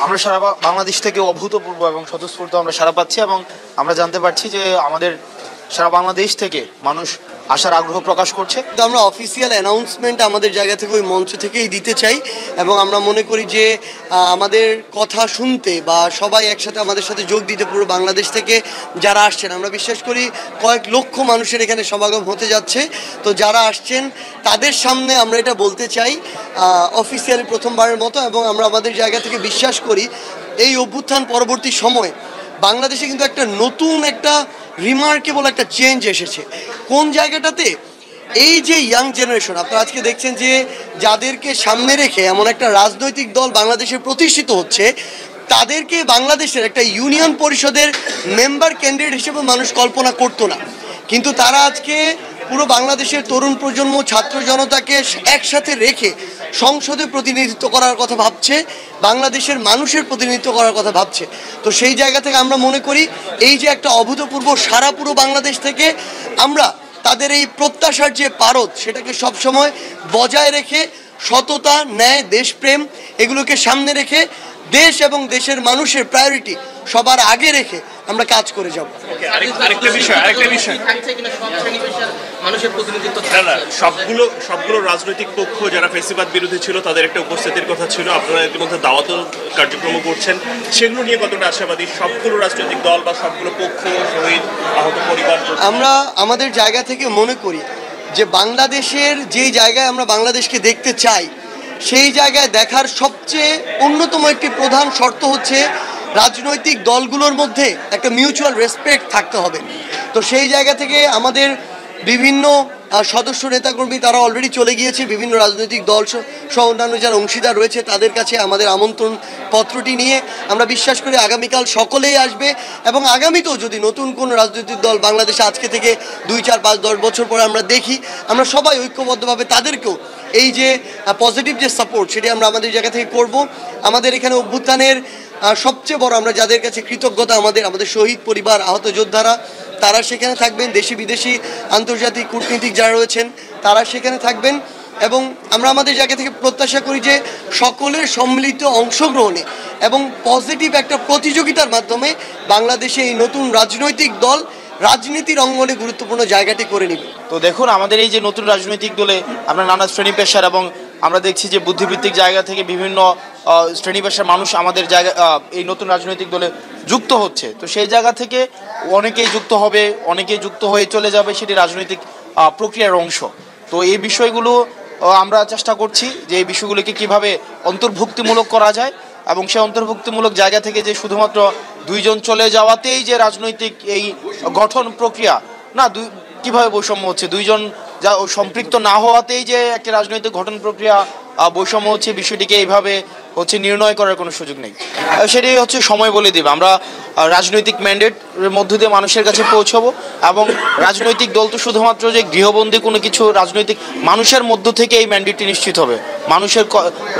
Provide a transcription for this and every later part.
আমরা সারা বাংলাদেশ থেকে অভূতপূর্ব এবং স্বতঃস্ফূর্ত আমরা সারা পাচ্ছি এবং আমরা জানতে পারছি যে আমাদের সারা বাংলাদেশ থেকে মানুষ আসার আগ্রহ প্রকাশ করছে। তো আমরা অফিসিয়াল অ্যানাউন্সমেন্ট আমাদের জায়গা থেকে ওই মঞ্চ থেকেই দিতে চাই এবং আমরা মনে করি যে আমাদের কথা শুনতে বা সবাই একসাথে আমাদের সাথে যোগ দিতে পুরো বাংলাদেশ থেকে যারা আসছেন, আমরা বিশ্বাস করি কয়েক লক্ষ মানুষের এখানে সমাগম হতে যাচ্ছে। তো যারা আসছেন তাদের সামনে আমরা এটা বলতে চাই অফিসিয়ালি প্রথমবারের মতো, এবং আমরা আমাদের জায়গা থেকে বিশ্বাস করি এই অভ্যুত্থান পরবর্তী সময় বাংলাদেশে কিন্তু একটা নতুন একটা রিমার্কেবল একটা চেঞ্জ এসেছে। কোন জায়গাটাতে? এই যে ইয়াং জেনারেশন, আপনারা আজকে দেখছেন যে যাদেরকে সামনে রেখে এমন একটা রাজনৈতিক দল বাংলাদেশে প্রতিষ্ঠিত হচ্ছে, তাদেরকে বাংলাদেশের একটা ইউনিয়ন পরিষদের মেম্বার ক্যান্ডিডেট হিসেবে মানুষ কল্পনা করতো না, কিন্তু তারা আজকে পুরো বাংলাদেশের তরুণ প্রজন্ম, ছাত্র জনতাকে একসাথে রেখে সংসদে প্রতিনিধিত্ব করার কথা ভাবছে, বাংলাদেশের মানুষের প্রতিনিধিত্ব করার কথা ভাবছে। তো সেই জায়গা থেকে আমরা মনে করি এই যে একটা অভূতপূর্ব সারা পুরো বাংলাদেশ থেকে আমরা তাদের এই প্রত্যাশার যে পারদ সেটাকে সবসময় বজায় রেখে সততা, ন্যায়, দেশপ্রেম এগুলোকে সামনে রেখে দেশ এবং দেশের মানুষের প্রায়োরিটি সবার আগে রেখে আমরা কাজ করে যাব। সবগুলো রাজনৈতিক পক্ষ যারা ফেসিবাদ বিরোধী ছিল তাদের একটা উপস্থিতির কথা ছিল, আপনারা ইতিমধ্যে দাওয়াত কার্যক্রম করছেন, সেগুলো নিয়ে কতটা আশাবাদী? সবগুলো রাজনৈতিক দল বা সবগুলো পক্ষ, শহীদ, আহত পরিবার? আমরা আমাদের জায়গা থেকে মনে করি যে বাংলাদেশের যেই জায়গায় আমরা বাংলাদেশকে দেখতে চাই সেই জায়গায় দেখার সবচেয়ে অন্যতম একটি প্রধান শর্ত হচ্ছে রাজনৈতিক দলগুলোর মধ্যে একটা মিউচুয়াল রেসপেক্ট থাকতে হবে। তো সেই জায়গা থেকে আমাদের বিভিন্ন সদস্য নেতাকর্মী তারা অলরেডি চলে গিয়েছে, বিভিন্ন রাজনৈতিক দল সহ অন্যান্য যারা অংশীদার রয়েছে তাদের কাছে আমাদের আমন্ত্রণ পত্রটি নিয়ে আমরা বিশ্বাস করি আগামীকাল সকলেই আসবে, এবং আগামীতেও যদি নতুন কোনো রাজনৈতিক দল বাংলাদেশে আজকে থেকে 2, 4, 5, 10 বছর পরে আমরা দেখি, আমরা সবাই ঐক্যবদ্ধভাবে তাদেরকেও এই যে পজিটিভ যে সাপোর্ট সেটি আমরা আমাদের জায়গা থেকে করব। আমাদের এখানে অভ্যুত্থানের সবচেয়ে বড় আমরা যাদের কাছে কৃতজ্ঞতা, আমাদের শহীদ পরিবার, আহত যোদ্ধারা, তারা সেখানে থাকবেন, দেশি বিদেশি আন্তর্জাতিক কূটনীতিক যারা রয়েছেন তারা সেখানে থাকবেন, এবং আমরা আমাদের জায়গা থেকে প্রত্যাশা করি যে সকলের সম্মিলিত অংশগ্রহণে এবং পজিটিভ একটা প্রতিযোগিতার মাধ্যমে বাংলাদেশে এই নতুন রাজনৈতিক দল রাজনীতির অঙ্গনে গুরুত্বপূর্ণ জায়গাটি করে নেবে। তো দেখুন, আমাদের এই যে নতুন রাজনৈতিক দলে আমরা নানা শ্রেণী পেশার এবং আমরা দেখছি যে বুদ্ধিভিত্তিক জায়গা থেকে বিভিন্ন শ্রেণী পেশার মানুষ আমাদের জায়গা এই নতুন রাজনৈতিক দলে যুক্ত হচ্ছে। তো সেই জায়গা থেকে অনেকেই যুক্ত হবে, অনেকেই যুক্ত হয়ে চলে যাবে, সেটি রাজনৈতিক প্রক্রিয়ার অংশ। তো এই বিষয়গুলো আমরা চেষ্টা করছি যে এই বিষয়গুলোকে কীভাবে অন্তর্ভুক্তিমূলক করা যায়, এবং সেই অন্তর্ভুক্তিমূলক জায়গা থেকে যে শুধুমাত্র 2 জন চলে যাওয়াতেই যে রাজনৈতিক এই গঠন প্রক্রিয়া না, কীভাবে বৈষম্য হচ্ছে, 2 জন যা সম্পৃক্ত না হওয়াতেই যে একটি রাজনৈতিক গঠন প্রক্রিয়া বৈষম্য হচ্ছে, বিষয়টিকে এইভাবে নির্ণয় করার কোনো সুযোগ নেই। সেটি সময় বলে দেবে। আমরা রাজনৈতিক ম্যান্ডেটের মধ্য দিয়ে মানুষের কাছে পৌঁছাবো, এবং রাজনৈতিক দল তো শুধুমাত্র যে গৃহবন্দী কোনো কিছু, রাজনৈতিক মানুষের মধ্য থেকে এই ম্যান্ডেটটি নিশ্চিত হবে। মানুষের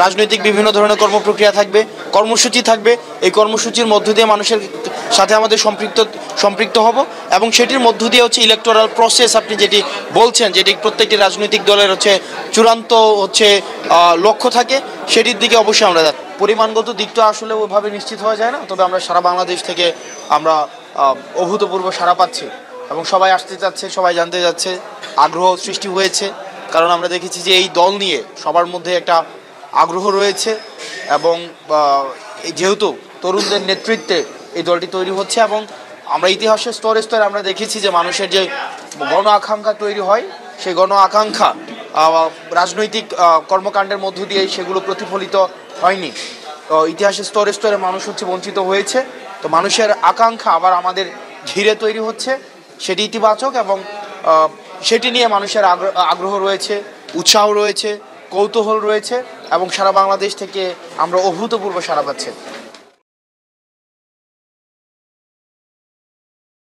রাজনৈতিক বিভিন্ন ধরনের কর্মপ্রক্রিয়া থাকবে, কর্মসূচি থাকবে, এই কর্মসূচির মধ্য দিয়ে মানুষের সাথে আমাদের সম্পৃক্ত হব, এবং সেটির মধ্য দিয়ে ইলেকটোরাল প্রসেস আপনি যেটি বলছেন, যেটি প্রত্যেকটি রাজনৈতিক দলের চূড়ান্ত লক্ষ্য থাকে, সেটির দিকে অবশ্যই আমরা পরিমাণগত দিকটা আসলে ওইভাবে নিশ্চিত হওয়া যায় না, তবে আমরা সারা বাংলাদেশ থেকে আমরা অভূতপূর্ব সাড়া পাচ্ছি এবং সবাই আসতে চাচ্ছে, সবাই জানতে যাচ্ছে, আগ্রহ সৃষ্টি হয়েছে। কারণ আমরা দেখেছি যে এই দল নিয়ে সবার মধ্যে একটা আগ্রহ রয়েছে, এবং যেহেতু তরুণদের নেতৃত্বে এই দলটি তৈরি হচ্ছে, এবং আমরা ইতিহাসের স্তরে স্তরে আমরা দেখেছি যে মানুষের যে গণ আকাঙ্ক্ষা তৈরি হয়, সেই গণ আকাঙ্ক্ষা রাজনৈতিক কর্মকাণ্ডের মধ্য দিয়ে সেগুলো প্রতিফলিত হয়নি। ইতিহাসের স্তরে স্তরে মানুষ বঞ্চিত হয়েছে। তো মানুষের আকাঙ্ক্ষা আবার আমাদের ঘিরে তৈরি হচ্ছে, সেটি ইতিবাচক, এবং সেটি নিয়ে মানুষের আগ্রহ রয়েছে, উৎসাহ রয়েছে, কৌতূহল রয়েছে, এবং সারা বাংলাদেশ থেকে আমরা অভূতপূর্ব সাড়া পাচ্ছি।